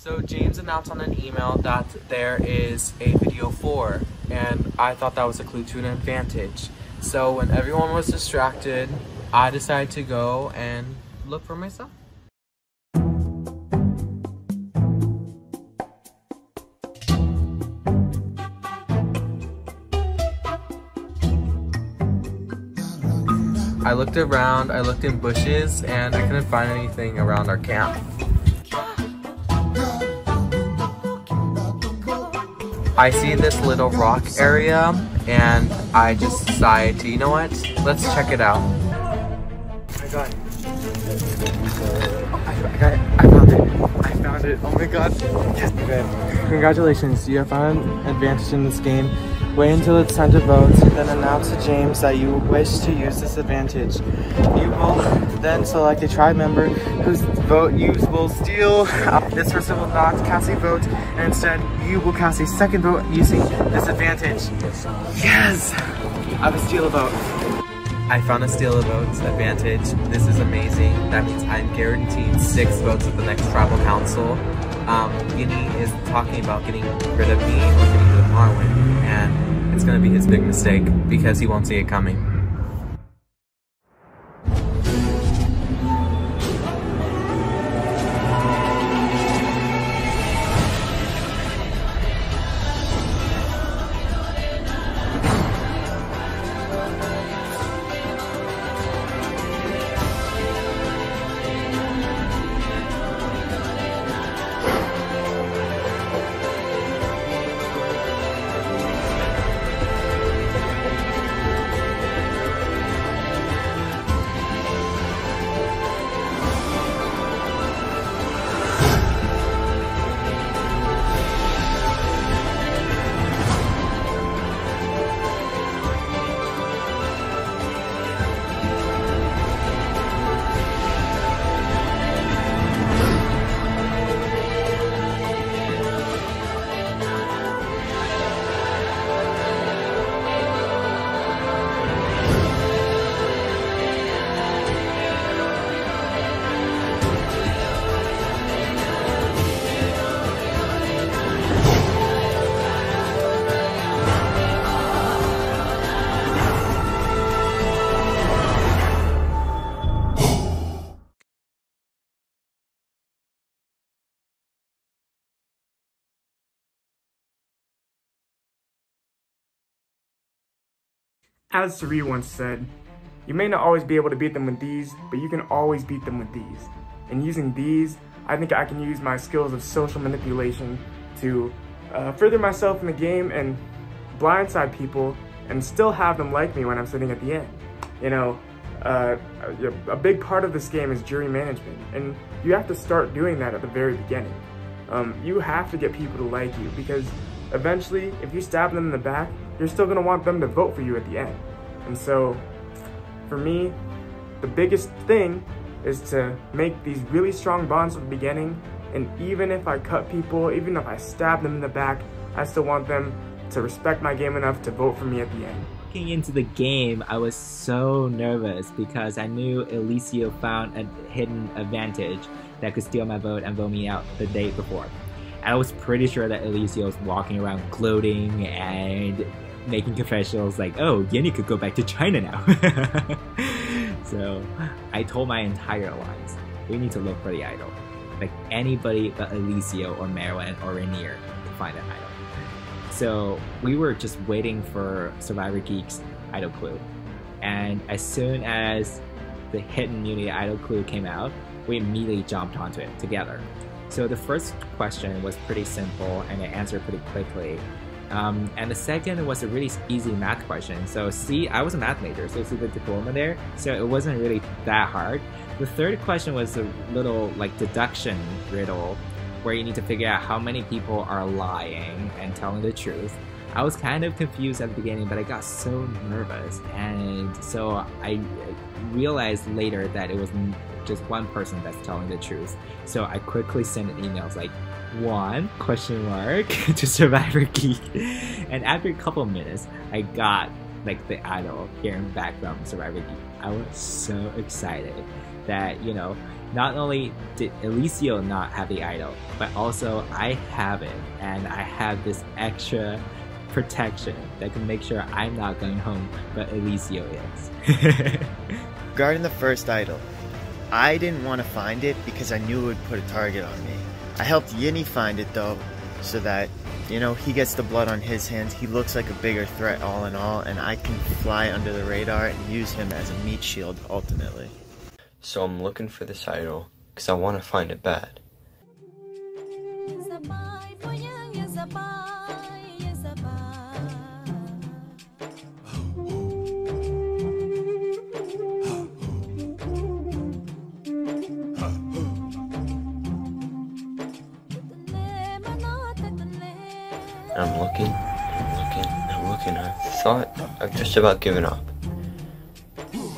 So James announced on an email that there is a video 4, and I thought that was a clue to an advantage. So when everyone was distracted, I decided to go and look for myself. I looked around, I looked in bushes, and I couldn't find anything around our camp. I see this little rock area, and I just decided to, you know what, let's check it out. I got it. I found it. Oh my god. Yes. Okay. Congratulations, you have found an advantage in this game. Wait until it's time to vote, then announce to James that you wish to use this advantage. You will then select a tribe member whose vote you will steal. This person will not cast a vote, and instead you will cast a second vote using this advantage. Yes! I will steal a vote. I found a steal a vote advantage. This is amazing. That means I'm guaranteed 6 votes at the next tribal council. Guinea is talking about getting rid of me or getting rid of Marwin, and it's gonna be his big mistake because he won't see it coming. As Suri once said, you may not always be able to beat them with these, but you can always beat them with these. And using these, I think I can use my skills of social manipulation to further myself in the game and blindside people and still have them like me when I'm sitting at the end. You know, a big part of this game is jury management, and you have to start doing that at the very beginning. You have to get people to like you, because eventually, if you stab them in the back, you're still gonna want them to vote for you at the end. And so, for me, the biggest thing is to make these really strong bonds at the beginning, and even if I cut people, even if I stab them in the back, I still want them to respect my game enough to vote for me at the end. Looking into the game, I was so nervous because I knew Elisio found a hidden advantage that could steal my vote and vote me out the day before. I was pretty sure that Elisio was walking around gloating and making confessionals like, oh, Yenny could go back to China now. So I told my entire alliance, we need to look for the idol. Like anybody but Elisio or Marwin or Rainier to find an idol. So we were just waiting for Survivor Geek's idol clue. And as soon as the hidden Unity idol clue came out, we immediately jumped onto it together. So the first question was pretty simple and I answered pretty quickly. And the second was a really easy math question. So see, I was a math major, so see the diploma there? So it wasn't really that hard. The third question was a little like deduction riddle where you need to figure out how many people are lying and telling the truth. I was kind of confused at the beginning, but I got so nervous. And so I realized later that it was just one person that's telling the truth. So I quickly sent an email like, one question mark to Survivor Geek, and after a couple of minutes I got like the idol hearing back from Survivor Geek. I was so excited that, you know, not only did Elisio not have the idol, but also I have it, and I have this extra protection that can make sure I'm not going home, but Elisio is. Regarding the first idol, I didn't want to find it because I knew it would put a target on me. I helped Yinny find it though, so that, you know, he gets the blood on his hands, he looks like a bigger threat all in all, and I can fly under the radar and use him as a meat shield ultimately. So I'm looking for this idol, because I want to find it bad. I'm looking, I thought I've just about given up.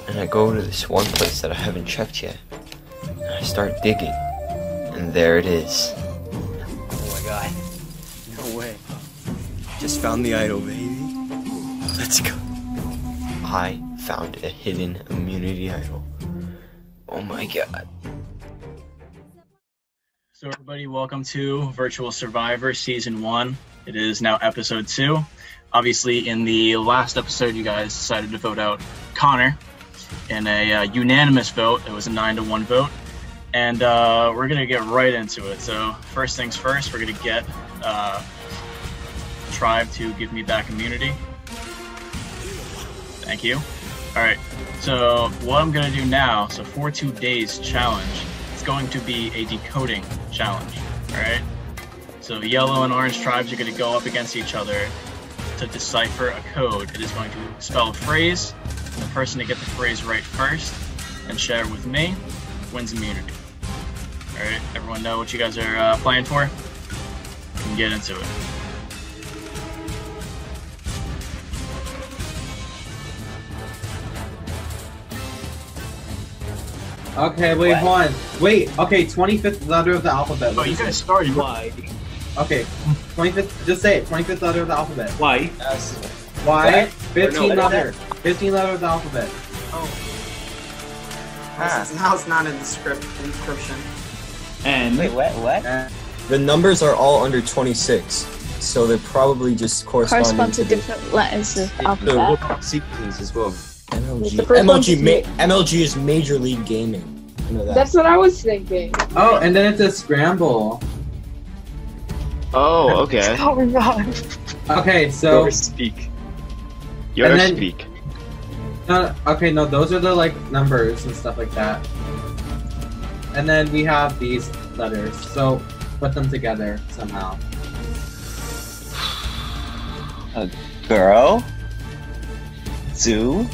And I go to this one place that I haven't checked yet. And I start digging. And there it is. Oh my god. No way. Just found the idol, baby. Let's go. I found a hidden immunity idol. Oh my god. So everybody, welcome to Virtual Survivor Season 1. It is now Episode 2. Obviously, in the last episode, you guys decided to vote out Connor in a unanimous vote. It was a 9-1 vote. And we're going to get right into it. So first things first, we're going to get Tribe to give me back immunity. Thank you. All right. So what I'm going to do now, so 42 days challenge, it's going to be a decoding challenge. All right. So yellow and orange tribes are going to go up against each other to decipher a code. It is going to spell a phrase. The person to get the phrase right first and share it with me wins immunity. All right, everyone know what you guys are playing for? We can get into it. Okay, wait, hold on. Wait, okay, 25th letter of the alphabet. Oh, you guys started. Why? Okay, 25th, just say it, 25th letter of the alphabet. Why? Y, 15 letter. 15 letter of the alphabet. Oh. Now it's not in the script encryption. And wait, what? The numbers are all under 26, so they're probably just corresponding to different letters of the alphabet. What about sequences as well? MLG. The first one's MLG is Major League Gaming. You know that. That's what I was thinking. Oh, and then it's a scramble. Oh, okay. Oh my god. Okay, so... Your speak. Your speak. No, okay, no, those are the, like, numbers and stuff like that. And then we have these letters, so put them together somehow. A girl? Zoo?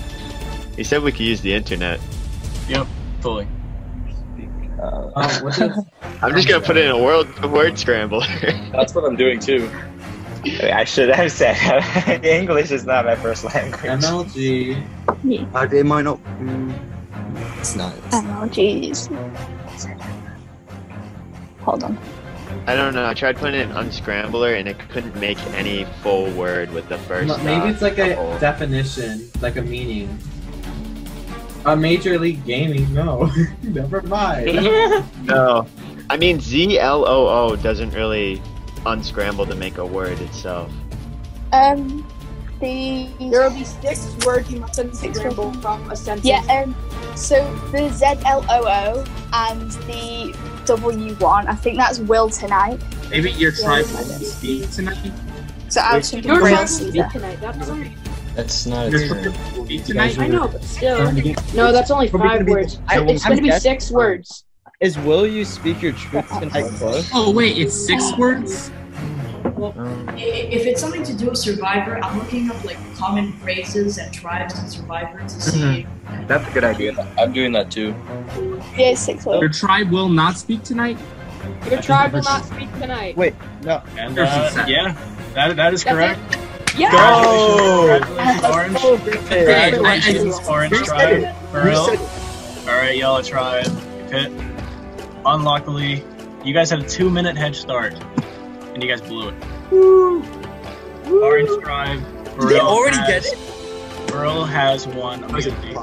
He said we could use the internet. Yep, fully. What is... I'm just gonna put it in a word scrambler. that's what I'm doing too. I should have said English is not my first language. MLG. Yeah. They might not. It's not. Emojis. Hold on. I don't know. I tried putting it in unscrambler and it couldn't make any full word with the first. Maybe it's like a definition, like a meaning. A Major League Gaming? No, never mind. No, I mean ZLOO doesn't really unscramble to make a word itself. There will be 6 words you must unscramble from a sentence. Yeah, so the ZLOO and the W1, I think that's will tonight. Maybe your tribe will speak tonight? So I was thinking will speak tonight, that's right. That's not Your tribe will speak tonight? I know, but still. No, that's only 5 words. It's gonna be 6 words. Is will you speak your truth tonight close? Oh wait, it's 6 words? Well, if it's something to do with Survivor, I'm looking up like common phrases and tribes in Survivor to see. That's a good idea. I'm doing that too. Yeah, 6 words. Your tribe will not speak tonight? Your tribe will not speak tonight. Wait, no. And yeah, that is correct. Yeah! Congratulations, Orange. Congratulations, Orange Tribe. For real. Alright, Yellow Tribe. Pit. Unluckily, you guys had a 2-minute head start. And you guys blew it. Woo! Orange Tribe. They already get it? Burl has won immunity.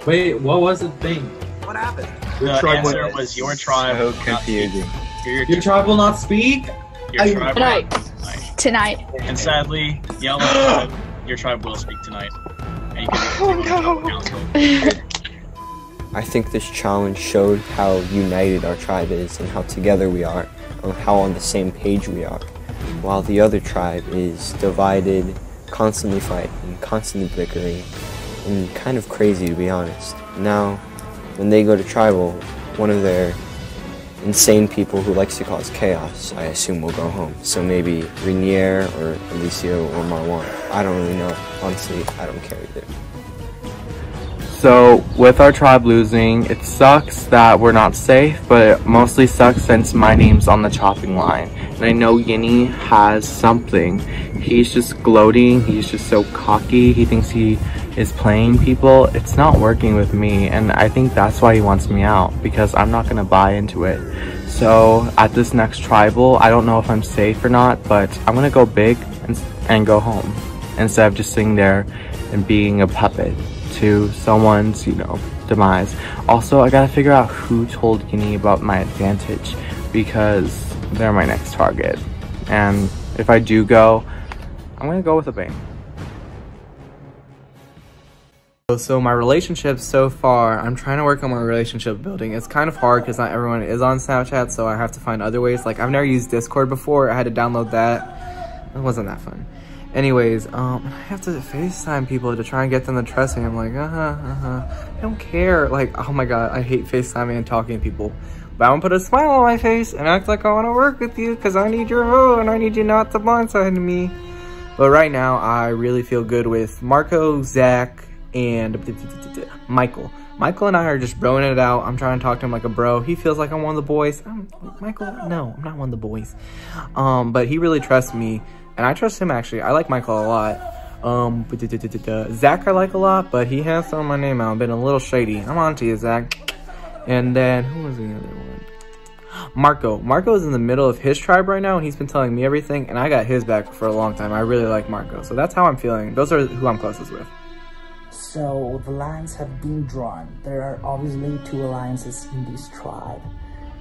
Wait, what was the thing? What happened? The answer was your tribe. So confusing. Your tribe will not speak? Your tribe will not Tonight. Tonight. And sadly, Yellow tribe, your tribe will speak tonight. And you can tribal council. I think this challenge showed how united our tribe is and how together we are, and how on the same page we are, while the other tribe is divided, constantly fighting, constantly bickering, and kind of crazy to be honest. Now, when they go to tribal, one of their insane people who likes to cause chaos, I assume, will go home. So maybe Rainier or Elisio or Marwan. I don't really know. Honestly, I don't care either. So, with our tribe losing, it sucks that we're not safe, but it mostly sucks since my name's on the chopping line. And I know Yinny has something. He's just gloating, he's just so cocky, he thinks he is playing people. It's not working with me, and I think that's why he wants me out, because I'm not gonna buy into it. So, at this next tribal, I don't know if I'm safe or not, but I'm gonna go big and go home, instead of just sitting there and being a puppet to someone's, you know, demise. Also, I gotta figure out who told Yinny about my advantage, because they're my next target. And if I do go, I'm gonna go with a bang. So my relationship so far, I'm trying to work on my relationship building. It's kind of hard because not everyone is on Snapchat, so I have to find other ways. Like, I've never used Discord before. I had to download that. It wasn't that fun. Anyways, I have to FaceTime people to try and get them to trust me. I'm like, I don't care. Like, oh my god, I hate FaceTiming and talking to people. But I'm gonna put a smile on my face and act like I want to work with you because I need your vote and I need you not to blindside me. But right now, I really feel good with Marco, Zach, and Michael. Michael and I are just broing it out. I'm trying to talk to him like a bro. He feels like I'm one of the boys. Michael, no, I'm not one of the boys. But he really trusts me. And I trust him, actually. I like Michael a lot. Zach I like a lot, but he has thrown my name out. Been a little shady. I'm on to you, Zach. And then, who was the other one? Marco. Marco is in the middle of his tribe right now, and he's been telling me everything, and I got his back for a long time. I really like Marco. So that's how I'm feeling. Those are who I'm closest with. So, the lines have been drawn. There are obviously 2 alliances in this tribe.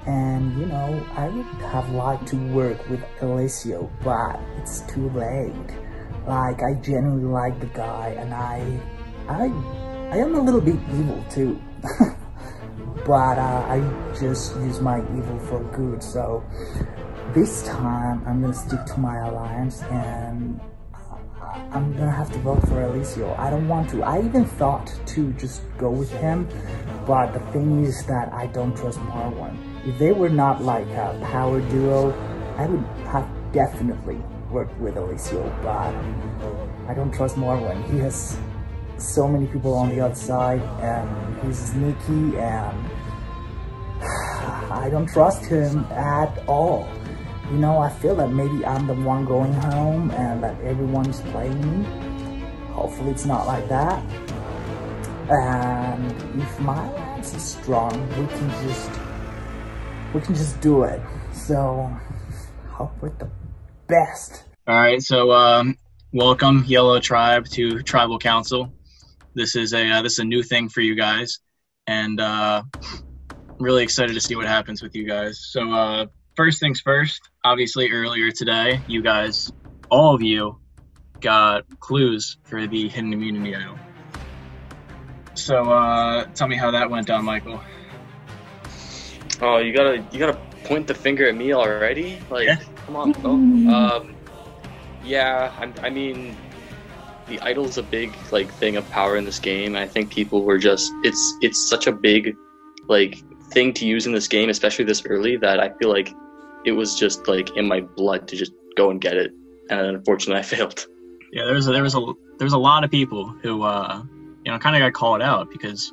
And, you know, I would have liked to work with Elisio, but it's too late. Like, I genuinely like the guy, and I am a little bit evil too. But I just use my evil for good, so this time I'm gonna stick to my alliance, and I'm gonna have to vote for Elisio. I don't want to. I even thought to just go with him, but the thing is that I don't trust Marwan. If they were not like a power duo, I would have definitely worked with Elisio, but I don't trust Marwan. He has so many people on the other side, and he's sneaky, and I don't trust him at all. You know, I feel that maybe I'm the one going home and that everyone's playing me. Hopefully it's not like that. And if my alliance is strong, we can just do it. So, hope we're the best. Alright, so welcome Yellow Tribe to Tribal Council. This is a new thing for you guys, and really excited to see what happens with you guys. So first things first, obviously earlier today, you guys, all of you, got clues for the hidden immunity idol. So tell me how that went down, Michael. Oh, you gotta point the finger at me already? Like, yeah. Come on, bro. Yeah, I mean, the idol's a big thing of power in this game. I think people were just it's such a big thing to use in this game, especially this early, that I feel like it was just in my blood to just go and get it, and unfortunately I failed. Yeah, there was a lot of people who kind of got called out because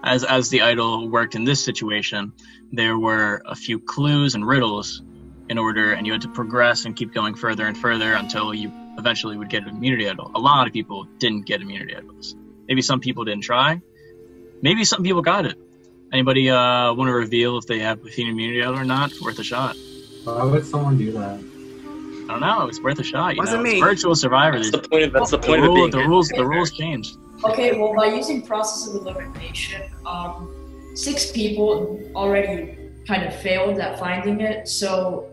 as the idol worked in this situation, there were a few clues and riddles and you had to progress and keep going further and further until you eventually would get an immunity idol. A lot of people didn't get immunity idols. Maybe some people didn't try. Maybe some people got it. Anybody want to reveal if they have an immunity idol or not? It's worth a shot. Why would someone do that? I don't know. It's worth a shot. Wasn't me. It's virtual survivor. That's the point of it being the rules changed. Okay, well, by using process of elimination, 6 people already kind of failed at finding it. So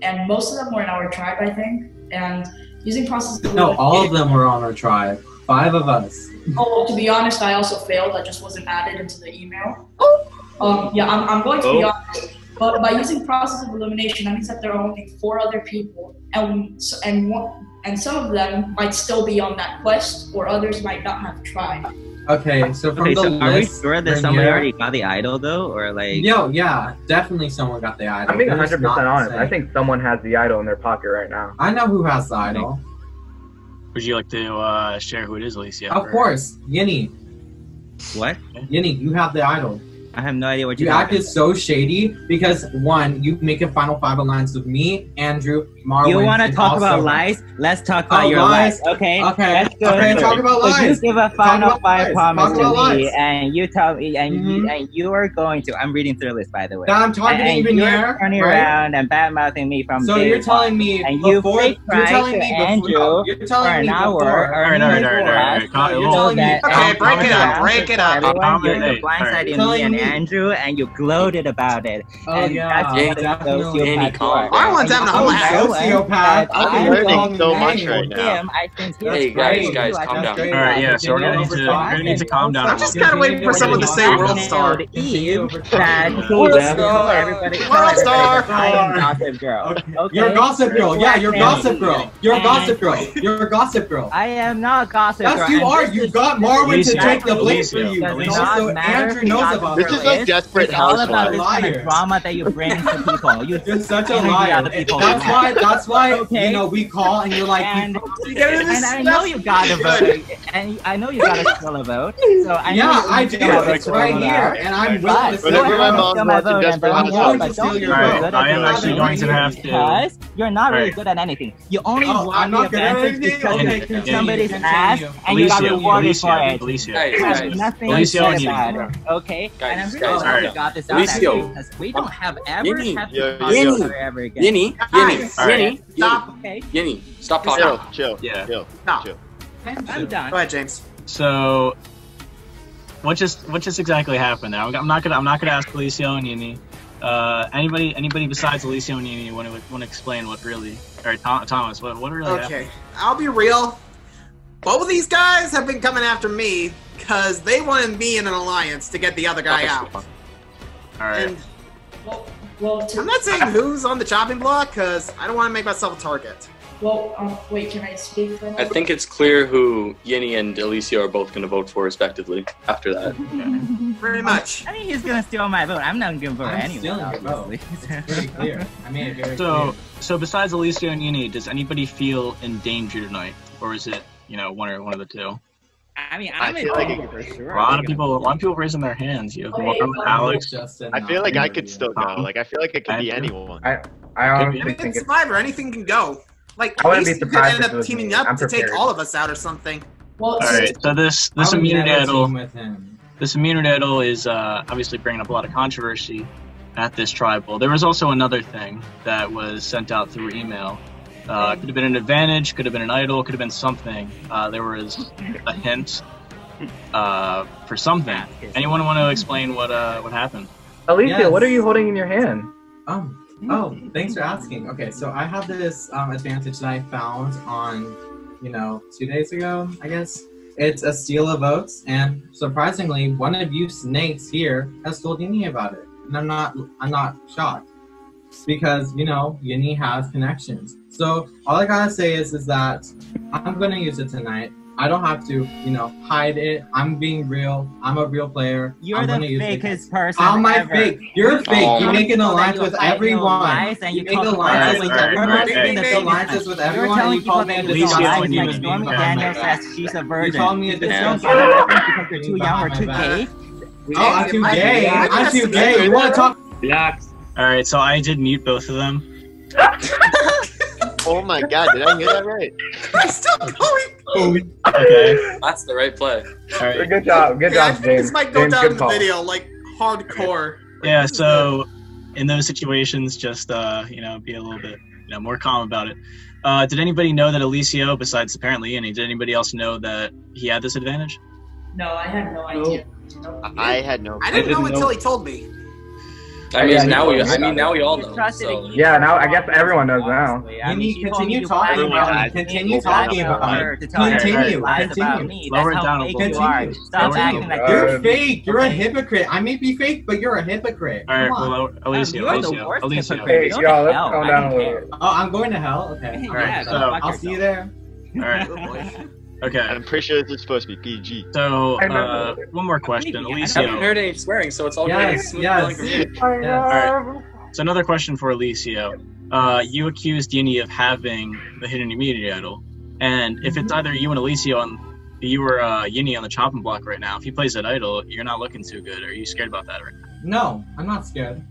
and most of them were in our tribe, I think. And using process of No, all of them were on our tribe. 5 of us. Oh, to be honest, I also failed. I just wasn't added into the email. Yeah, I'm going to be honest. But by using process of elimination, that means that there are only 4 other people, and some of them might still be on that quest, or others might not have tried. Okay, so from the list, are we sure that somebody already got the idol though, or like? Yeah, definitely someone got the idol. I'm being 100% honest. I think someone has the idol in their pocket right now. I know who has the idol. Would you like to share who it is, Elisio? Of course, Yinny. What? Yinny, you have the idol. I have no idea what you're You acted so shady because, 1, you make a final 5 alliance with me, Andrew, Marwin. You want to talk about lies? Let's talk about your lies. Okay. Let's go. Talk about lies. So you give a final 5 promise to me, and you tell me, and you are going to. I'm reading through this, by the way. Now I'm targeting and Veneer, you're turning around and bad mouthing me from. So you're telling me and before you you're telling me Andrew for an hour. Okay, break it up. Break it up. You're blindsiding me and Andrew, and you gloated about it. Oh yeah, definitely. Marwin's having a sociopath. I'm learning so much right now. Hey guys, calm down. All right, yeah. So we're gonna need to calm down. I'm just kind of waiting for someone to say World Star. World Star. I am Gossip Girl. Okay. You're Gossip Girl. Yeah, you're Gossip Girl. You're Gossip Girl. You're Gossip Girl. I am not Gossip Girl. Yes, you are. You got Marwin to take the blame for you. Also, Andrew knows about this. This is like Desperate Housewives. All about this kind of drama that you bring to people. You're such a liar. That's why okay. You know, we call and you're like, and I know you got a vote, and I know you got to steal a vote. So I do. It's right here, and I'm willing to steal my mom wants to Desperate Housewives. I am actually going to have to. Because you're not really good at anything. You only won the advantage because you kicked somebody's ass, and you got rewarded for it. Elisio, nothing about it. Okay, and I'm really glad you got this out because we don't have ever have to talk about it ever again. Yinny, stop. Okay. Yinny, stop talking. Chill. I'm done. Go ahead, James. So, what just exactly happened there? I'm not gonna ask Elisio and Yinny. Anybody besides Elisio and Yinny want to explain what really? Or Thomas, what really happened? Okay, I'll be real. Both of these guys have been coming after me because they wanted me in an alliance to get the other guy out. All right. And, I'm not saying who's on the chopping block because I don't want to make myself a target. Well, wait, can I speak for a moment? I think it's clear who Yinny and Elisio are both going to vote for respectively after that. Pretty much. I think he's going to steal my vote. I'm not going to vote anyone. It's pretty clear. I made it very clear. So besides Elisio and Yinny, does anybody feel in danger tonight? Or is it, one of the two? I mean, I'm in danger for sure. A lot of people raising their hands. Alex. I feel like I could still go. Like I feel like it could be anyone. I honestly think it's Survivor. Anything can go. Like I wouldn't at least be you could surprised end up teaming up to take all of us out or something. Well, all right. So this immunity idol is obviously bringing up a lot of controversy at this tribal. There was also another thing that was sent out through email. Could have been an advantage, could have been an idol, could have been something. There was a hint for something. Anyone want to explain what happened? Elisio, what are you holding in your hand? Oh, thanks for asking. Okay, so I have this advantage that I found on, 2 days ago, I guess. It's a steal of votes, and surprisingly, one of you snakes here has told Yinny about it, and I'm not shocked. Because, Yinny has connections. So all I gotta say is that I'm gonna use it tonight. I don't have to, hide it. I'm being real. I'm a real player. You're the fakest person How am I ever. fake? You're fake. You make an alliance with everyone. You make alliances with everyone. And you call me a disgusting human being. She's a virgin. You call me a disgusting because you're too young or too gay. Oh, I'm too gay. I'm too gay. You want to talk? Relax. All right, so I did mute both of them. Oh my god, did I hear that right? I'm still going. Okay. That's the right play. All right. Good job, James. I think this might go down in the video, like, hardcore. Yeah, so in those situations, just, be a little bit, more calm about it. Did anybody know that Elisio, besides apparently Yinny, did anybody else know that he had this advantage? No, I had no idea. I had no. I didn't know until he told me. I mean, now we all know. So. Yeah, now I guess everyone knows now. Continue talking about it. Continue talking about it. Continue. Lower it down a little bit. Stop acting like you're fake. You're a hypocrite. I may be fake, but you're a hypocrite. All right, well, Elisio. Hey, yo, let's calm down a little bit. Oh, I'm going to hell? Okay. All right, so I'll see you there. All right. Okay. I'm pretty sure this is supposed to be PG. So, one more question, I Elisio. haven't heard any swearing, so it's all Yes, good. yes. Alright, so another question for Elisio. You accused Yini of having the hidden immunity idol, and if it's either you and Elisio on, you or Yini on the chopping block right now, if he plays that idol, you're not looking too good. Are you scared about that right now? No, I'm not scared.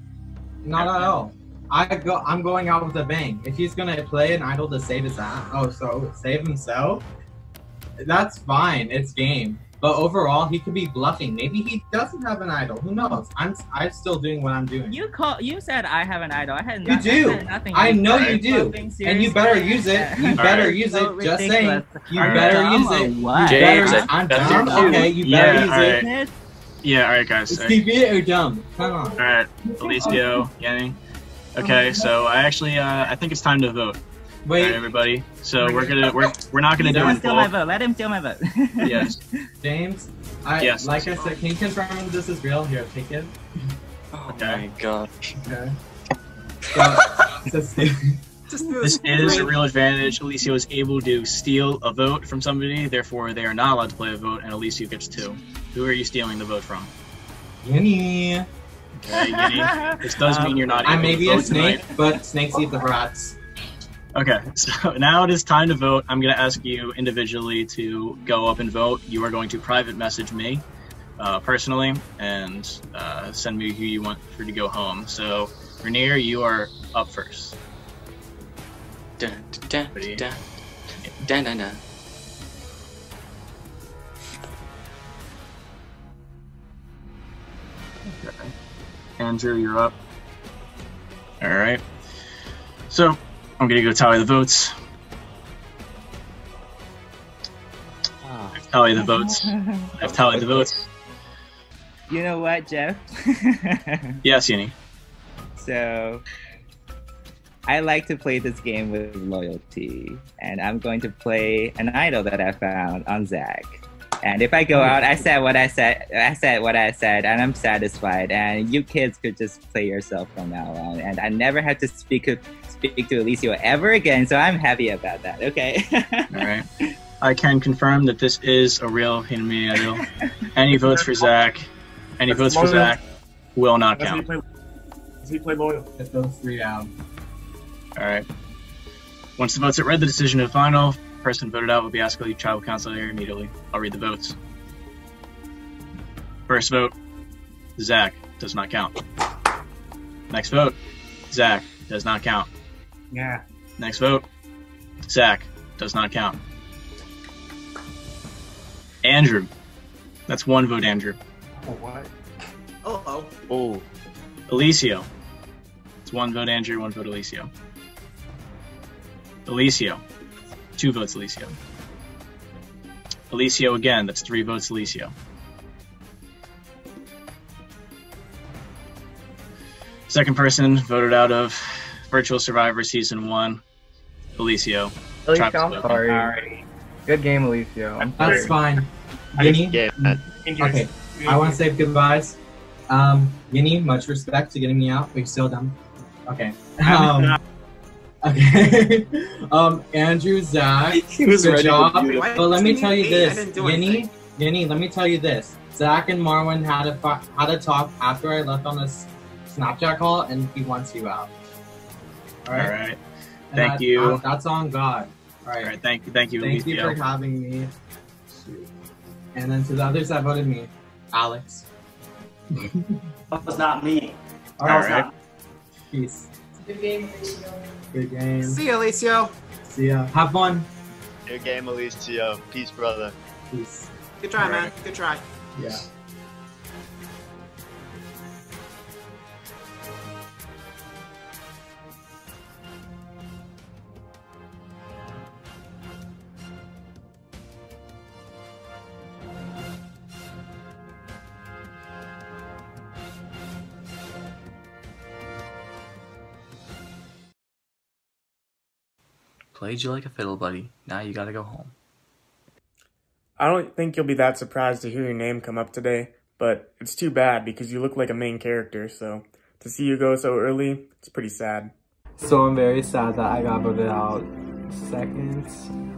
Not at all. I'm going out with a bang. If he's gonna play an idol to save his ass, save himself, that's fine. It's game. But overall, he could be bluffing. Maybe he doesn't have an idol. Who knows? I'm still doing what I'm doing. You said I have an idol. I had You do. I said nothing. I know you do. And you better use it. You better use it. Just saying. You better use it. James, I'm dumb. Okay, you better use it. Yeah, alright guys. Stupid or dumb? Come on. Alright, Elisio, Yanni. Okay, so I think it's time to vote. Wait, all right, everybody. So we're not gonna do it. Let him steal my vote. Yes. James. Yes. Like I said, can you confirm if this is real? Here, take it. Oh my god. Okay. This is a real advantage. Elisio is able to steal a vote from somebody, therefore they are not allowed to play a vote, and Elisio gets 2. Who are you stealing the vote from? Yinny. Okay, Yinny. This does mean you're not able I may to be vote a snake, tonight. but snakes eat the rats. Okay, so now it is time to vote. I'm going to ask you individually to go up and vote. You are going to private message me personally and send me who you want for to go home. So, Rainier, you are up first. Ready? Okay. Andrew, you're up. Alright. So, I'm gonna go tally the votes. I've tallied the votes. I've tallied the votes. You know what, Jeff? Yes, Yini. So, I like to play this game with loyalty, and I'm going to play an idol that I found on Zach. And if I go out, I said what I said, and I'm satisfied. And you kids could just play yourself from now on. And I never had to speak to Elisio ever again, so I'm happy about that. Okay. All right. I can confirm that this is a real Hinami idol. Any votes for Zach? Any votes for Zach will not count. Does he play loyal? Get those 3 out. All right. Once the votes are read, the decision of final person voted out will be asked to leave tribal council area immediately. I'll read the votes. First vote, Zach, does not count. Next vote, Zach, does not count. Yeah. Next vote, Zach, does not count. Andrew, that's 1 vote, Andrew. Oh, what? Oh. Oh. Elisio, it's 1 vote, Andrew, 1 vote, Elisio. Elisio, 2 votes, Elisio. Elisio again, that's 3 votes, Elisio. Second person voted out of Virtual Survivor Season 1, Elisio. I'm sorry. Good game, Elisio. That's fine. Yinny? Okay, I want to say goodbyes. Yinny, much respect to getting me out, but you're still dumb. Okay. Okay. Andrew, Zach, good job. But let me tell you this, Yinny, let me tell you this. Zach and Marwin had a talk after I left on this Snapchat call, and he wants you out. All right. Thank you. That's on God. All right. All right. Thank you. Thank you for having me. Shoot. And then to the others that voted me, Alex. That was not me. All right. Peace. Good game, Elisio. Good game. See ya, Elisio. See ya. Have fun. Good game, Elisio. Peace, brother. Peace. Good try, man. Good try. Yeah. Played you like a fiddle, buddy. Now you gotta go home. I don't think you'll be that surprised to hear your name come up today, but it's too bad because you look like a main character, so to see you go so early, it's pretty sad. So I'm very sad that I got voted out second.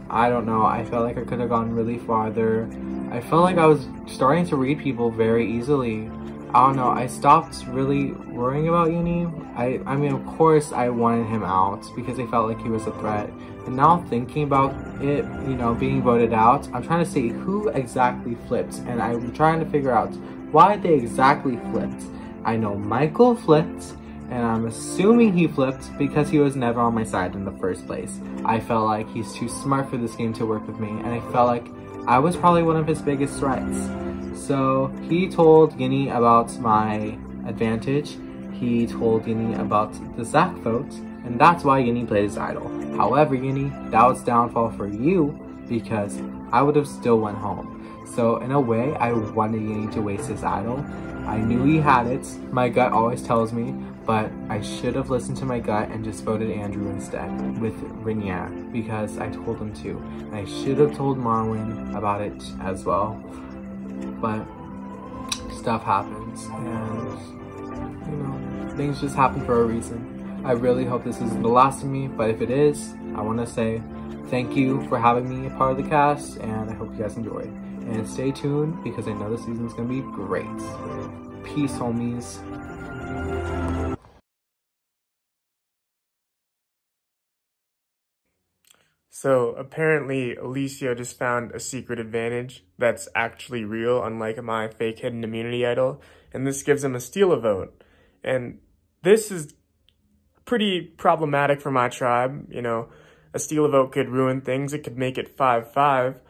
I don't know, I felt like I could have gone really farther. I felt like I was starting to read people very easily. I don't know, I stopped really worrying about Uni. I mean, of course I wanted him out because I felt like he was a threat. And now thinking about it, you know, being voted out, I'm trying to see who exactly flipped. And I'm trying to figure out why they exactly flipped. I know Michael flipped, and I'm assuming he flipped because he was never on my side in the first place. I felt like he's too smart for this game to work with me, and I felt like I was probably one of his biggest threats. So he told Guinea about my advantage, he told Guinea about the Zach vote, and that's why Guinea played his idol. However, Guinea, that was downfall for you because I would have still went home. So in a way, I wanted Guinea to waste his idol. I knew he had it, my gut always tells me, but I should have listened to my gut and just voted Andrew instead with Rainier because I told him to. And I should have told Marwin about it as well. But stuff happens and, you know, things just happen for a reason. I really hope this isn't the last of me, but if it is, I want to say thank you for having me a part of the cast, and I hope you guys enjoy. And stay tuned because I know the season's going to be great. Peace, homies. So apparently Elisio just found a secret advantage that's actually real, unlike my fake hidden immunity idol, and this gives him a steal a vote. And this is pretty problematic for my tribe. You know, a steal a vote could ruin things, it could make it 5-5,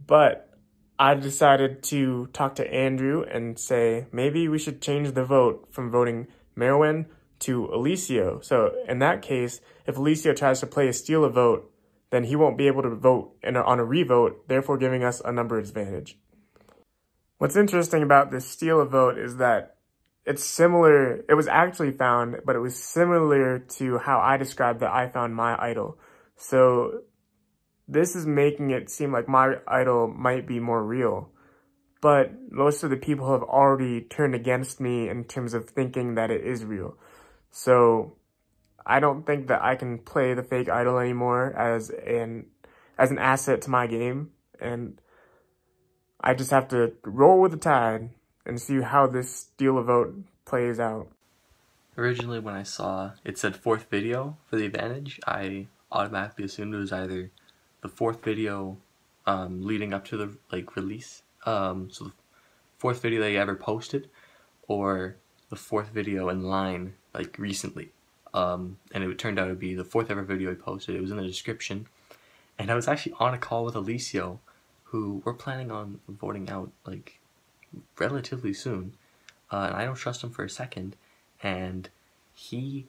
but I decided to talk to Andrew and say maybe we should change the vote from voting Merwin to Elisio. So in that case, if Elisio tries to play a steal a vote, then he won't be able to vote on a revote, therefore giving us a number advantage. What's interesting about this steal a vote is that it's similar, it was actually found, but it was similar to how I described that I found my idol. So this is making it seem like my idol might be more real. But most of the people have already turned against me in terms of thinking that it is real. So I don't think that I can play the fake idol anymore as an asset to my game, and I just have to roll with the tide and see how this steal a vote plays out. Originally, when I saw it said 4th video for the advantage, I automatically assumed it was either the 4th video leading up to the release, so the 4th video they ever posted, or the 4th video in line recently. And it turned out to be the 4th ever video he posted. It was in the description, and I was actually on a call with Elisio, who we're planning on voting out relatively soon, and I don't trust him for a second, and he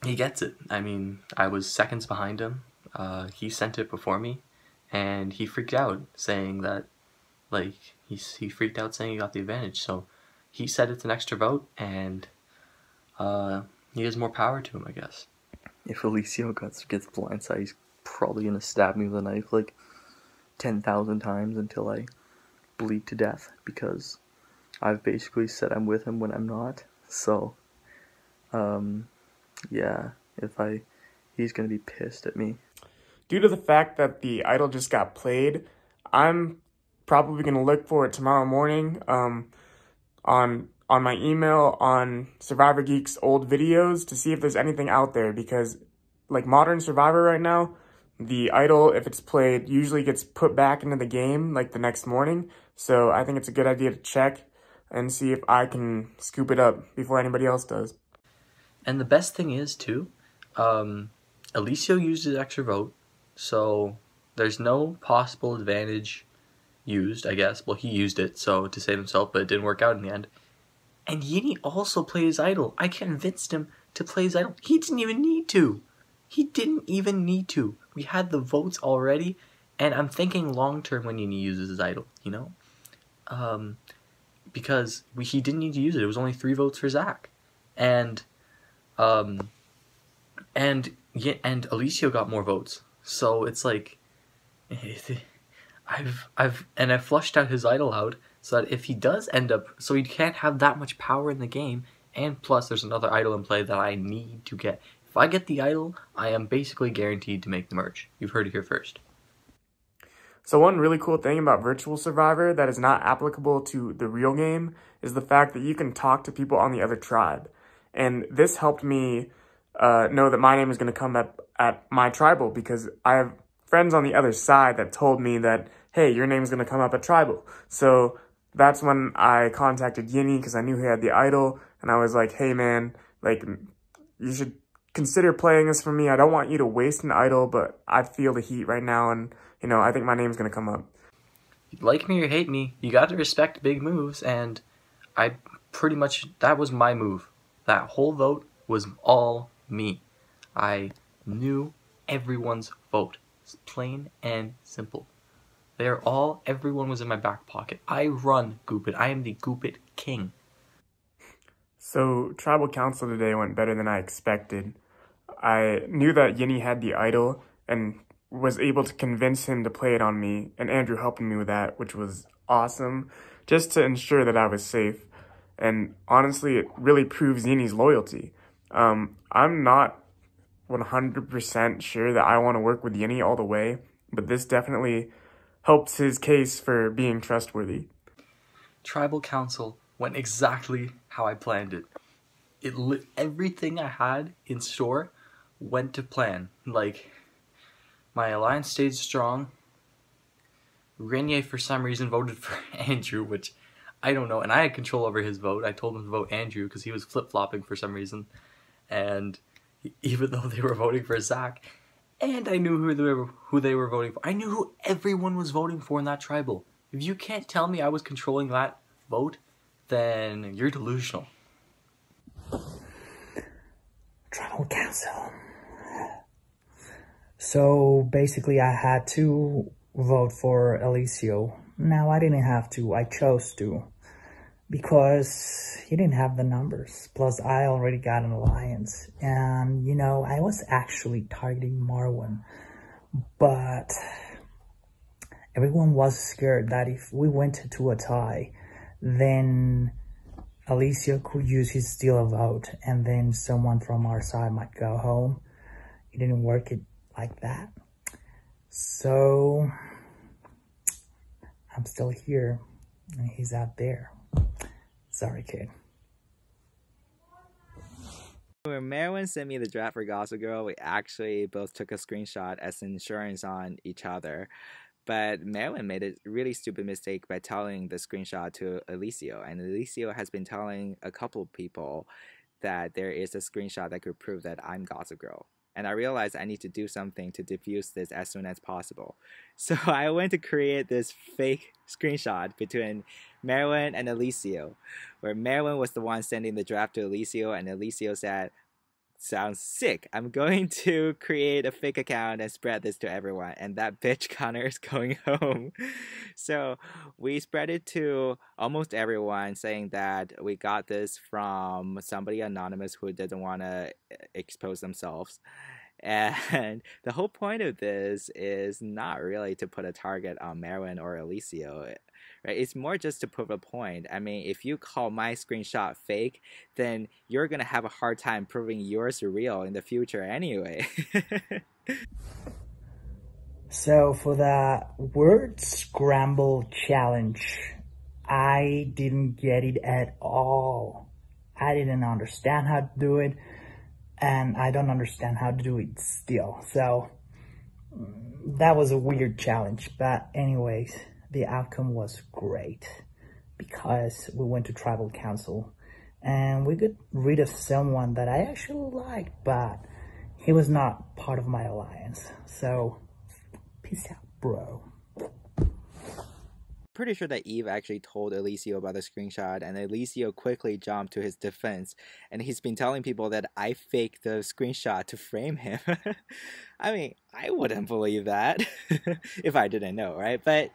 gets it. I mean, I was seconds behind him. He sent it before me, and he freaked out saying that he freaked out saying he got the advantage. So he said it's an extra vote, and he has more power to him, I guess. If Elisio gets blindsided, he's probably gonna stab me with a knife 10,000 times until I bleed to death, because I've basically said I'm with him when I'm not. So, yeah, he's gonna be pissed at me. Due to the fact that the idol just got played, I'm probably gonna look for it tomorrow morning on my email on Survivor Geek's old videos to see if there's anything out there, because Modern Survivor right now, the idol, if it's played, usually gets put back into the game the next morning. So I think it's a good idea to check and see if I can scoop it up before anybody else does. And the best thing is, too, Elisio used his extra vote, so there's no possible advantage used, I guess. Well, he used it to save himself, but it didn't work out in the end. And Yini also played his idol. I convinced him to play his idol. He didn't even need to. He didn't even need to. We had the votes already, and I'm thinking long-term when Yini uses his idol, you know? Because he didn't need to use it. It was only 3 votes for Zach. And Yeah, and Elisio got more votes. So it's like, I flushed out his idol out so that if he does end up, so he can't have that much power in the game. And plus, there's another idol in play that I need to get. If I get the idol, I am basically guaranteed to make the merge. You've heard it here first. So one really cool thing about Virtual Survivor that is not applicable to the real game is the fact that you can talk to people on the other tribe. And this helped me know that my name is going to come up at my tribal, because I have friends on the other side that told me that, hey, your name's going to come up at tribal. So that's when I contacted Yini, because I knew he had the idol, and I was like, hey man, like, you should consider playing this for me. I don't want you to waste an idol, but I feel the heat right now, and you know, I think my name's going to come up. Like me or hate me, you got to respect big moves, and I pretty much, that was my move. That whole vote was all me. I knew everyone's vote. It's plain and simple. Everyone was in my back pocket. I run Goopit. I am the Goopit king. So, Tribal Council today went better than I expected. I knew that Yini had the idol, and was able to convince him to play it on me, and Andrew helped me with that, which was awesome, just to ensure that I was safe. And honestly, it really proves Yini's loyalty. I'm not 100% sure that I want to work with Yini all the way, but this definitely helps his case for being trustworthy. Tribal Council went exactly how I planned it. Everything I had in store went to plan. Like, my alliance stayed strong. Renier, for some reason, voted for Andrew, which I don't know. And I had control over his vote. I told him to vote Andrew because he was flip-flopping for some reason. And even though they were voting for Zach, and I knew who they were voting for. I knew who everyone was voting for in that tribal. If you can't tell me I was controlling that vote, then you're delusional. Tribal Council. So basically I had to vote for Elisio. Now I didn't have to, I chose to. Because he didn't have the numbers. Plus I already got an alliance. And you know, I was actually targeting Marwan. But everyone was scared that if we went to a tie, then Elisio could use his steal a vote, and then someone from our side might go home. It didn't work like that. So I'm still here, and he's out there. Sorry, kid. When Merwin sent me the draft for Gossip Girl, we actually both took a screenshot as insurance on each other. But Merwin made a really stupid mistake by telling the screenshot to Elisio. And Elisio has been telling a couple of people that there is a screenshot that could prove that I'm Gossip Girl. And I realized I need to do something to diffuse this as soon as possible. So I went to create this fake screenshot between Merwin and Elisio, where Merwin was the one sending the draft to Elisio, and Elisio said, "Sounds sick. I'm going to create a fake account and spread this to everyone." And that bitch Connor is going home. So we spread it to almost everyone, saying that we got this from somebody anonymous who didn't want to expose themselves. And the whole point of this is not really to put a target on Merwin or Elisio. Right? It's more just to prove a point. I mean, if you call my screenshot fake, then you're going to have a hard time proving yours real in the future anyway. So for the word scramble challenge, I didn't get it at all. I didn't understand how to do it, and I don't understand how to do it still. So that was a weird challenge. But anyways, the outcome was great because we went to Tribal Council and we got rid of someone that I actually liked, but he was not part of my alliance. So peace out, bro. Pretty sure that Eve actually told Elisio about the screenshot, and Elisio quickly jumped to his defense, and he's been telling people that I faked the screenshot to frame him. I mean, I wouldn't believe that if I didn't know, right? But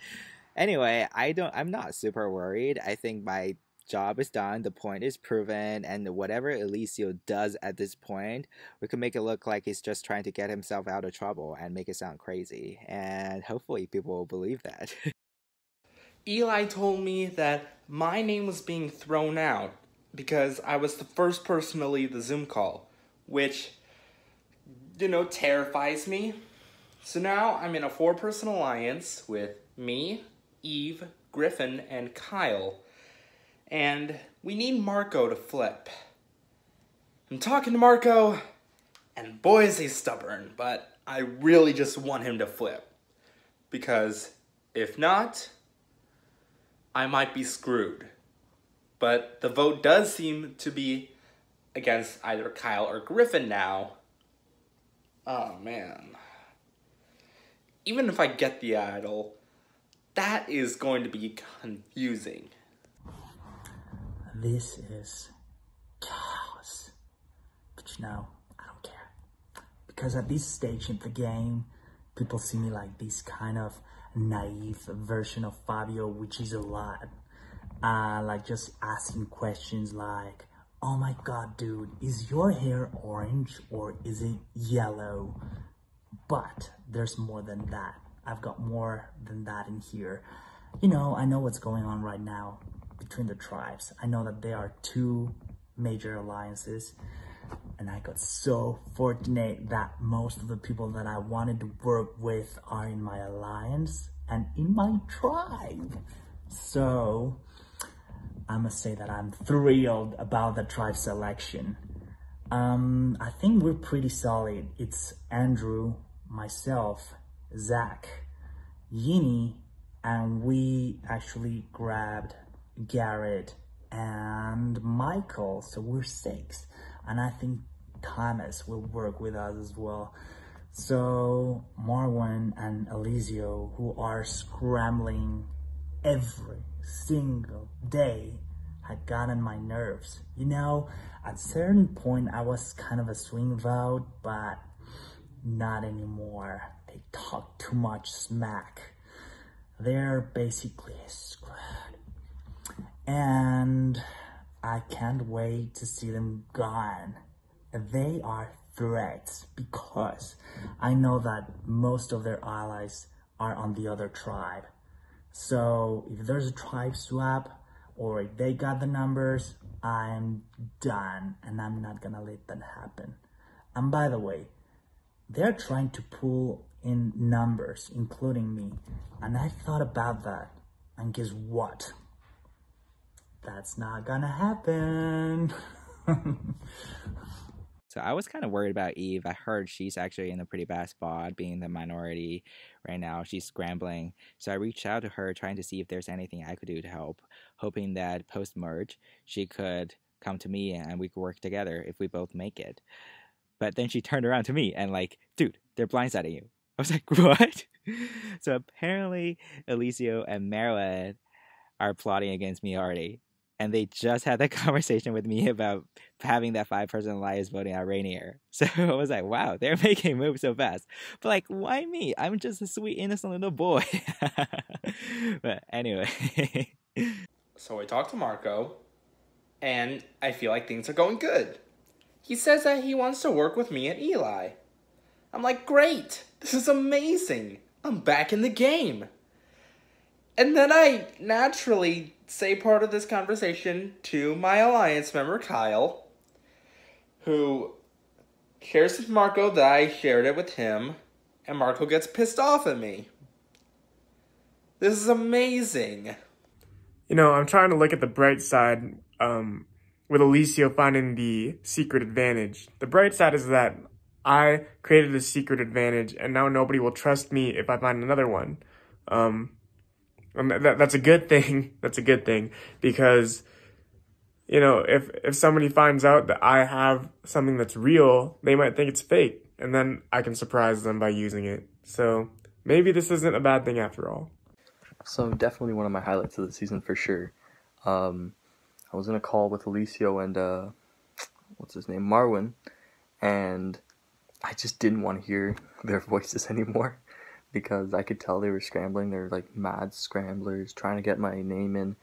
anyway, I'm not super worried. I think my job is done, the point is proven, and whatever Elisio does at this point, we can make it look like he's just trying to get himself out of trouble and make it sound crazy. And hopefully people will believe that. Eli told me that my name was being thrown out because I was the first person to leave the Zoom call, which, terrifies me. So now I'm in a 4-person alliance with me, Eve, Griffin, and Kyle. And we need Marco to flip. I'm talking to Marco, and boy is he stubborn, but I really just want him to flip. Because if not, I might be screwed. But the vote does seem to be against either Kyle or Griffin now. Oh man. Even if I get the idol, that is going to be confusing. This is chaos. But I don't care. Because at this stage in the game, people see me like this kind of naive version of Fabio, which is a lot. Like just asking questions like, oh my god, dude, is your hair orange or is it yellow? But there's more than that. I've got more than that in here. I know what's going on right now between the tribes. I know that there are 2 major alliances, and I got so fortunate that most of the people that I wanted to work with are in my alliance and in my tribe. So I must say that I'm thrilled about the tribe selection. I think we're pretty solid. It's Andrew, myself, Zach, Yini, and we actually grabbed Garrett and Michael, so we're 6. And I think Thomas will work with us as well. So Marwan and Elisio, who are scrambling every single day, had gotten my nerves. At a certain point I was kind of a swing vote, but not anymore. They talk too much smack. They're basically screwed. And I can't wait to see them gone. They are threats because I know that most of their allies are on the other tribe. So if there's a tribe swap or if they got the numbers, I'm done and I'm not gonna let that happen. And by the way, they're trying to pull in numbers, including me. And I thought about that. And guess what? That's not gonna happen. So I was kind of worried about Eve. I heard she's actually in a pretty bad spot, being the minority right now. She's scrambling. So I reached out to her, trying to see if there's anything I could do to help, hoping that post-merge, she could come to me and we could work together if we both make it. But then she turned around to me and like, dude, they're blindsiding you. I was like, what? So apparently Elisio and Marilyn are plotting against me already. And they just had that conversation with me about having that 5-person alliance voting out Rainier. So I was like, wow, they're making moves so fast. But like, why me? I'm just a sweet, innocent little boy. But anyway. So I talked to Marco, and I feel like things are going good. He says that he wants to work with me at Eli. I'm like, great, this is amazing. I'm back in the game. And then I naturally say part of this conversation to my alliance member, Kyle, who shares with Marco that I shared it with him, and Marco gets pissed off at me. This is amazing. I'm trying to look at the bright side with Elisio finding the secret advantage. The bright side is that I created a secret advantage, and now nobody will trust me if I find another one. That's a good thing. That's a good thing because, if somebody finds out that I have something that's real, they might think it's fake, and then I can surprise them by using it. So maybe this isn't a bad thing after all. So definitely one of my highlights of the season for sure. I was in a call with Elisio and what's his name, Marwan, and I just didn't want to hear their voices anymore. Because I could tell they were scrambling. They were like mad scramblers, trying to get my name in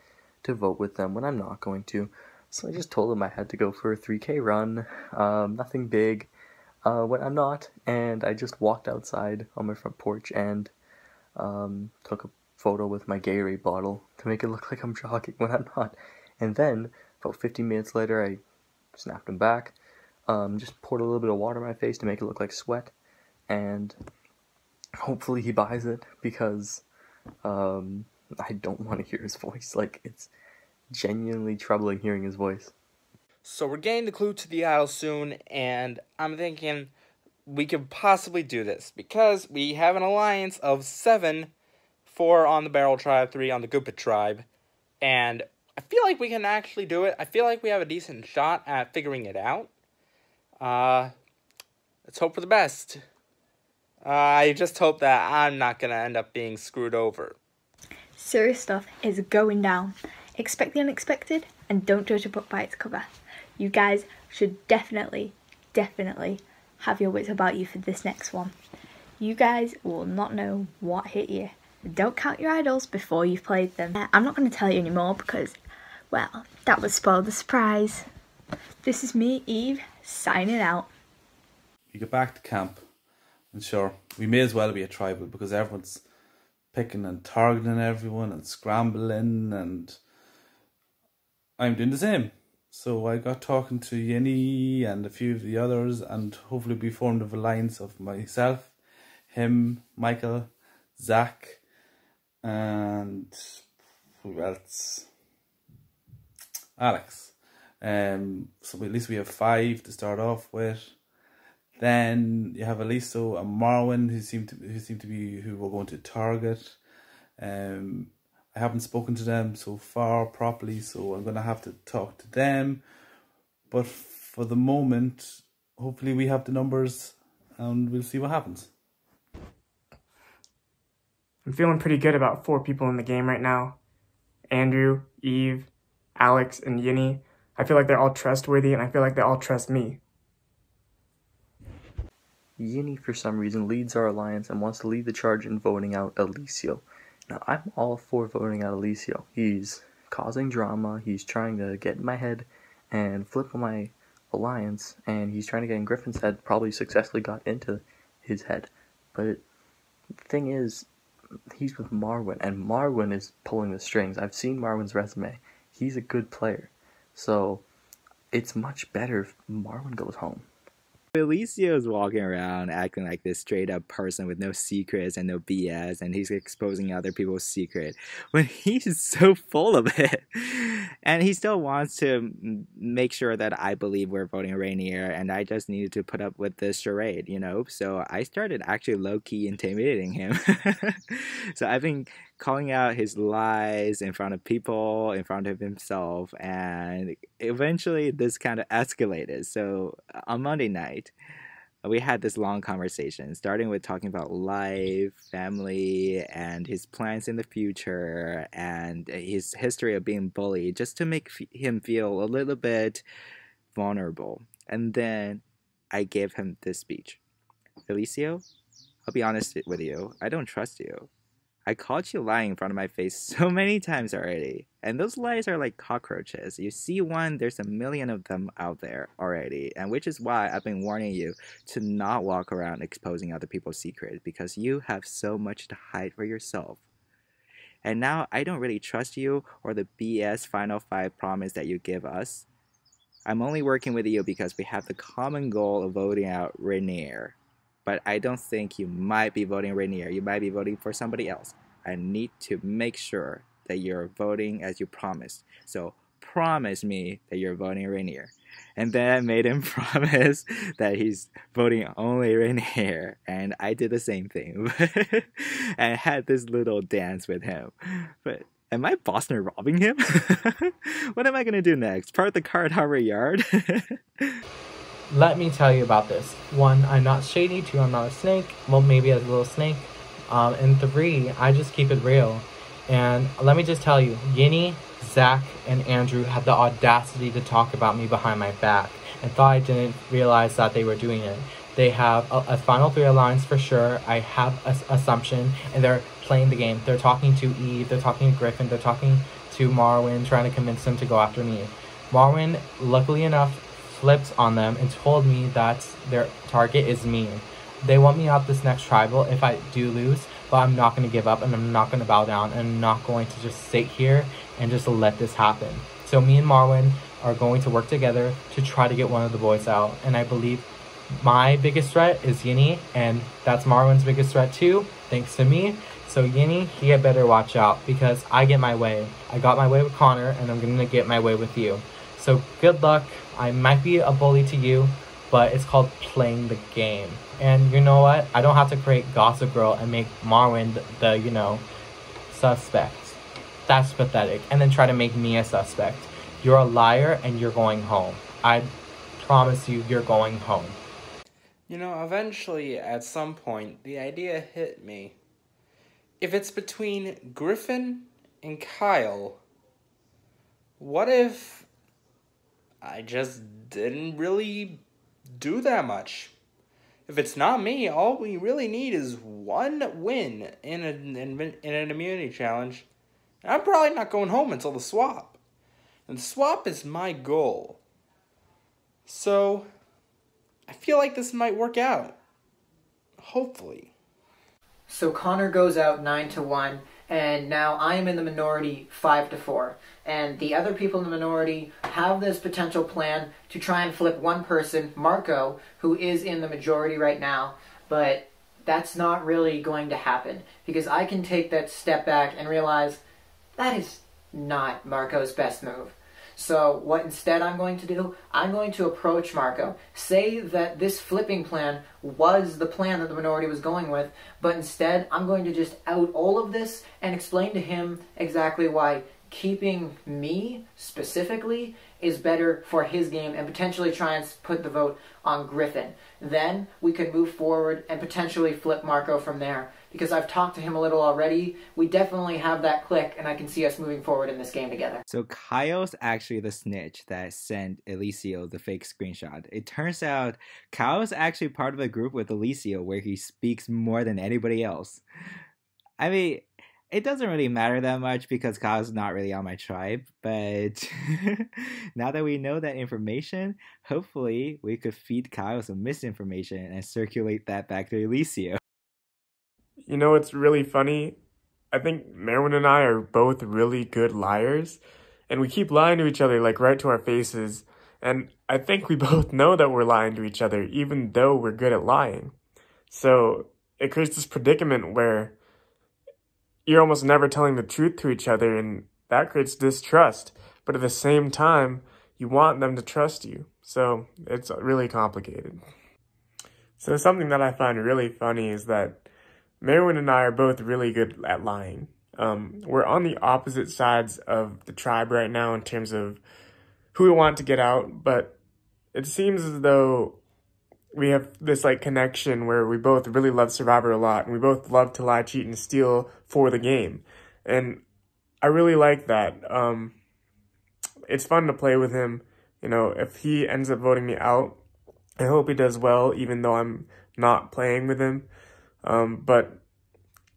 to vote with them when I'm not going to. So I just told them I had to go for a 3K run, nothing big, when I'm not, and I just walked outside on my front porch and took a photo with my Gatorade bottle to make it look like I'm jogging when I'm not. And then, about 15 minutes later, I snapped him back, just poured a little bit of water on my face to make it look like sweat, and hopefully he buys it, because I don't want to hear his voice. Like, it's genuinely troubling hearing his voice. So we're getting the clue to the idol soon, and I'm thinking we could possibly do this, because we have an alliance of 7, 4 on the Barrel Tribe, 3 on the Goopit Tribe, and I feel like we can actually do it. I feel like we have a decent shot at figuring it out. Let's hope for the best. I just hope that I'm not going to end up being screwed over. Serious stuff is going down. Expect the unexpected and don't judge a book by its cover. You guys should definitely have your wits about you for this next one. You guys will not know what hit you. Don't count your idols before you've played them. I'm not going to tell you anymore because, well, that would spoil the surprise. This is me, Eve, signing out. You get back to camp, and sure, we may as well be a tribal because everyone's picking and targeting everyone and scrambling, and I'm doing the same. So I got talking to Yinny and a few of the others, and hopefully we formed an alliance of myself, him, Michael, Zach, and who else? Alex. So at least we have 5 to start off with. Then you have Elisio and Marwin, who seem to be who we're going to target. I haven't spoken to them so far properly, so I'm gonna have to talk to them. But for the moment, hopefully we have the numbers, and we'll see what happens. I'm feeling pretty good about 4 people in the game right now. Andrew, Eve, Alex, and Yinny. I feel like they're all trustworthy, and I feel like they all trust me. Yinny, for some reason, leads our alliance and wants to lead the charge in voting out Elisio. Now, I'm all for voting out Elisio. He's causing drama, he's trying to get in my head and flip on my alliance, and he's trying to get in Griffin's head, probably successfully got into his head. But the thing is, he's with Marwin, and Marwin is pulling the strings. I've seen Marwin's resume. He's a good player. So, it's much better if Marwin goes home. Elisio's walking around acting like this straight up person with no secrets and no BS, and he's exposing other people's secret when he's so full of it. And he still wants to make sure that I believe we're voting Rainier, and I just needed to put up with this charade, you know? So I started actually low-key intimidating him. So I've been calling out his lies in front of people, in front of himself, and eventually this kind of escalated. So on Monday night, we had this long conversation, starting with talking about life, family, and his plans in the future, and his history of being bullied, just to make him feel a little bit vulnerable. And then I gave him this speech. Elisio, I'll be honest with you, I don't trust you. I caught you lying in front of my face so many times already, and those lies are like cockroaches. You see one, there's a million of them out there already, and which is why I've been warning you to not walk around exposing other people's secrets, because you have so much to hide for yourself. And now I don't really trust you or the BS Final 5 promise that you give us. I'm only working with you because we have the common goal of voting out Rainier. But I don't think you might be voting Rainier. You might be voting for somebody else. I need to make sure that you're voting as you promised. So promise me that you're voting Rainier. And then I made him promise that he's voting only Rainier. And I did the same thing. And I had this little dance with him. But am I Boston robbing him? What am I going to do next? Park the car at Harvard Yard? Let me tell you about this. 1, I'm not shady. 2, I'm not a snake. Well, maybe a little snake. And 3, I just keep it real. And let me just tell you, Yinny, Zach, and Andrew had the audacity to talk about me behind my back and thought I didn't realize that they were doing it. They have a Final 3 alliance for sure. I have an assumption, and they're playing the game. They're talking to Eve, they're talking to Griffin, they're talking to Marwin, trying to convince him to go after me. Marwin, luckily enough, flipped on them and told me that their target is me. They want me out this next tribal if I do lose, but I'm not going to give up and I'm not going to bow down and I'm not going to just sit here and just let this happen. So me and Marwin are going to work together to try to get one of the boys out. And I believe my biggest threat is Yinny, and that's Marwin's biggest threat too, thanks to me. So Yinny, he had better watch out because I get my way. I got my way with Connor and I'm going to get my way with you. So good luck. I might be a bully to you, but it's called playing the game. And you know what? I don't have to create Gossip Girl and make Marwin the you know, suspect. That's pathetic. And then try to make me a suspect. You're a liar and you're going home. I promise you, you're going home. You know, eventually, at some point, the idea hit me. If it's between Griffin and Kyle, what if I just didn't really do that much? If it's not me, all we really need is one win in an immunity challenge. And I'm probably not going home until the swap. And the swap is my goal. So, I feel like this might work out. Hopefully. So Connor goes out 9-1, and now I am in the minority 5-4. And the other people in the minority have this potential plan to try and flip one person, Marco, who is in the majority right now, but that's not really going to happen, because I can take that step back and realize that is not Marco's best move. So what instead I'm going to do, I'm going to approach Marco, say that this flipping plan was the plan that the minority was going with, but instead I'm going to just out all of this and explain to him exactly why keeping me specifically is better for his game and potentially try and put the vote on Griffin. Then we could move forward and potentially flip Marco from there. Because I've talked to him a little already, we definitely have that click and I can see us moving forward in this game together. So Kyle's actually the snitch that sent Elisio the fake screenshot. It turns out Kyle's actually part of a group with Elisio where he speaks more than anybody else. I mean, it doesn't really matter that much because Kyle's not really on my tribe, but now that we know that information, hopefully we could feed Kyle some misinformation and circulate that back to Elisio. You know what's really funny? I think Merwin and I are both really good liars, and we keep lying to each other like right to our faces, and I think we both know that we're lying to each other even though we're good at lying. So it creates this predicament where you're almost never telling the truth to each other, and that creates distrust, but at the same time, you want them to trust you. So it's really complicated. So something that I find really funny is that Merwin and I are both really good at lying. We're on the opposite sides of the tribe right now in terms of who we want to get out, but it seems as though we have this like connection where we both really love Survivor a lot, and we both love to lie, cheat, and steal for the game. And I really like that. It's fun to play with him. You know, if he ends up voting me out, I hope he does well, even though I'm not playing with him. But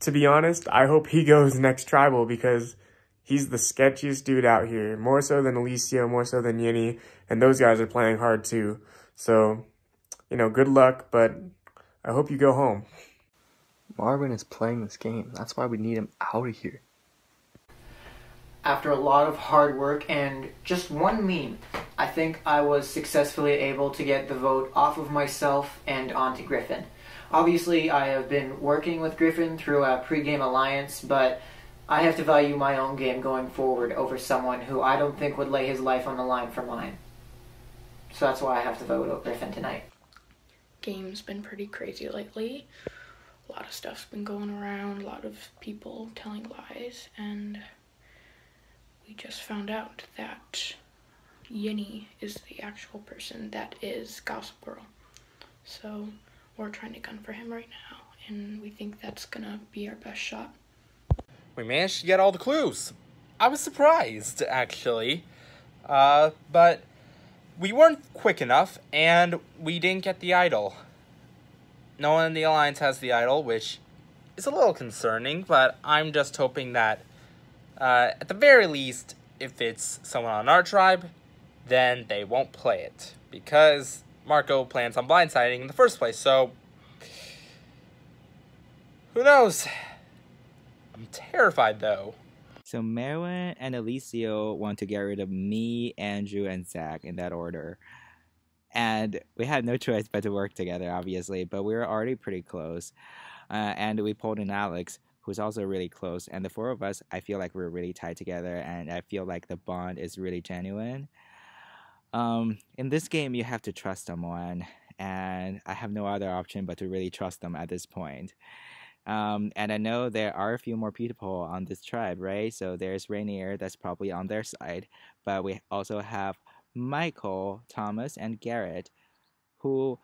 to be honest, I hope he goes next tribal because he's the sketchiest dude out here. More so than Elisio, more so than Yinny, and those guys are playing hard too. So, you know, good luck, but I hope you go home. Marvin is playing this game. That's why we need him out of here. After a lot of hard work and just one meme, I think I was successfully able to get the vote off of myself and onto Griffin. Obviously, I have been working with Griffin through a pre-game alliance, but I have to value my own game going forward over someone who I don't think would lay his life on the line for mine. So that's why I have to vote with Griffin tonight. Game's been pretty crazy lately. A lot of stuff's been going around, a lot of people telling lies, and we just found out that Yinny is the actual person that is Gossip Girl. So we're trying to gun for him right now, and we think that's gonna be our best shot. We managed to get all the clues. I was surprised, actually. But we weren't quick enough, and we didn't get the idol. No one in the Alliance has the idol, which is a little concerning, but I'm just hoping that At the very least, if it's someone on our tribe, then they won't play it, because Marco plans on blindsiding in the first place, so who knows? I'm terrified, though. So Merwin and Elisio want to get rid of me, Andrew, and Zach in that order. And we had no choice but to work together, obviously, but we were already pretty close. And we pulled in Alex, who's also really close. And the four of us, I feel like we're really tied together, and I feel like the bond is really genuine. In this game, you have to trust someone, and I have no other option but to really trust them at this point. And I know there are a few more people on this tribe, right? So there's Rainier, that's probably on their side, but we also have Michael, Thomas, and Garrett, who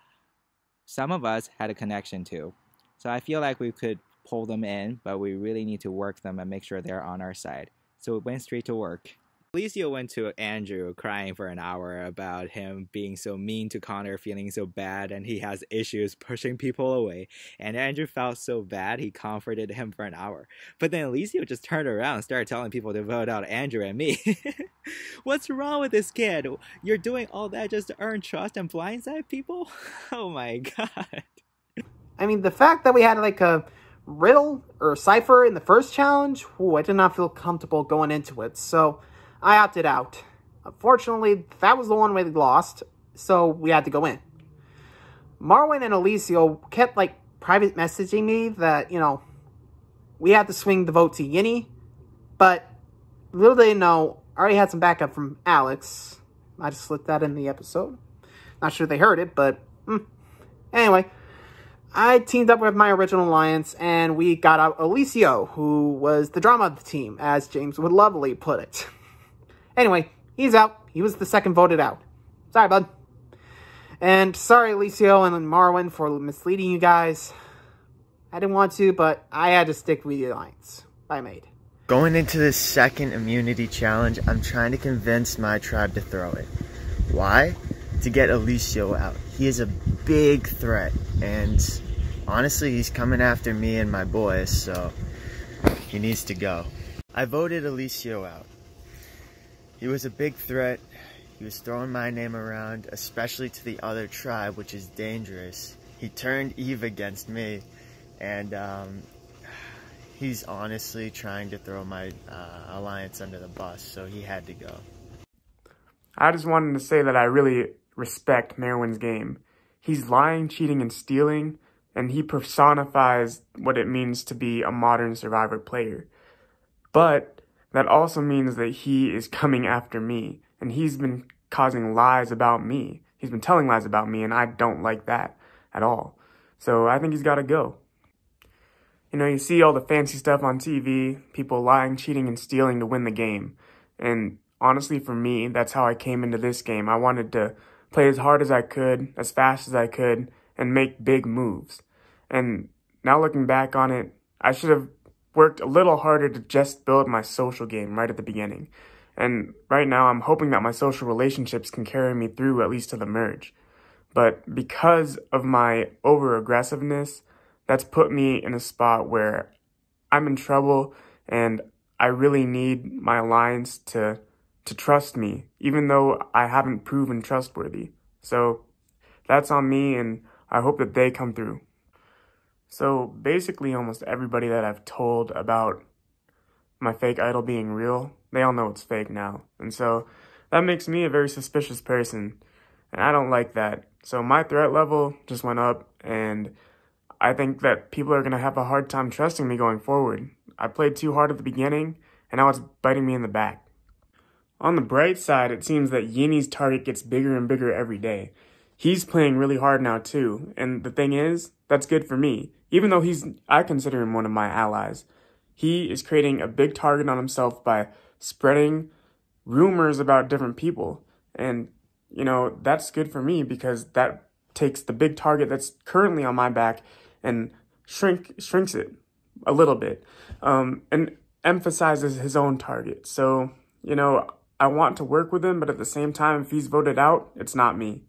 some of us had a connection to. So I feel like we could pull them in, but we really need to work them and make sure they're on our side. So we went straight to work. Elisio went to Andrew crying for an hour about him being so mean to Connor, feeling so bad, and he has issues pushing people away. And Andrew felt so bad, he comforted him for an hour. But then Elisio just turned around and started telling people to vote out Andrew and me. What's wrong with this kid? You're doing all that just to earn trust and blindside people? Oh my god. I mean, the fact that we had like a riddle or cipher in the first challenge, I did not feel comfortable going into it, so I opted out. Unfortunately, that was the one we lost, so we had to go in. Marwin and Elisio kept, like, private messaging me that, you know, we had to swing the vote to Yinny, but little they know, I already had some backup from Alex. I just slipped that in the episode. Not sure they heard it, but, Anyway, I teamed up with my original alliance, and we got out Elisio, who was the drama of the team, as James would lovely put it. Anyway, he's out. He was the second voted out. Sorry, bud. And sorry, Elisio and Marwin, for misleading you guys. I didn't want to, but I had to stick with the alliance I made. Going into this second immunity challenge, I'm trying to convince my tribe to throw it. Why? To get Elisio out. He is a big threat, and honestly, he's coming after me and my boys, so he needs to go. I voted Elisio out. He was a big threat. He was throwing my name around, especially to the other tribe, which is dangerous. He turned Eve against me, and he's honestly trying to throw my alliance under the bus, so he had to go. I just wanted to say that I really respect Merwin's game. He's lying, cheating, and stealing, and he personifies what it means to be a modern Survivor player. But that also means that he is coming after me, and he's been causing lies about me. He's been telling lies about me, and I don't like that at all. So I think he's got to go. You know, you see all the fancy stuff on TV, people lying, cheating, and stealing to win the game. And honestly, for me, that's how I came into this game. I wanted to play as hard as I could, as fast as I could, and make big moves. And now looking back on it, I should have worked a little harder to just build my social game right at the beginning. And right now I'm hoping that my social relationships can carry me through at least to the merge. But because of my over-aggressiveness, that's put me in a spot where I'm in trouble, and I really need my alliance to trust me, even though I haven't proven trustworthy. So that's on me, and I hope that they come through. So basically almost everybody that I've told about my fake idol being real, they all know it's fake now. And so that makes me a very suspicious person, and I don't like that. So my threat level just went up, and I think that people are going to have a hard time trusting me going forward. I played too hard at the beginning, and now it's biting me in the back. On the bright side, it seems that Yinny's target gets bigger and bigger every day. He's playing really hard now too, and the thing is, that's good for me. Even though I consider him one of my allies. He is creating a big target on himself by spreading rumors about different people. And, you know, that's good for me because that takes the big target that's currently on my back and shrinks it a little bit, and emphasizes his own target. So, you know, I want to work with him, but at the same time, if he's voted out, it's not me.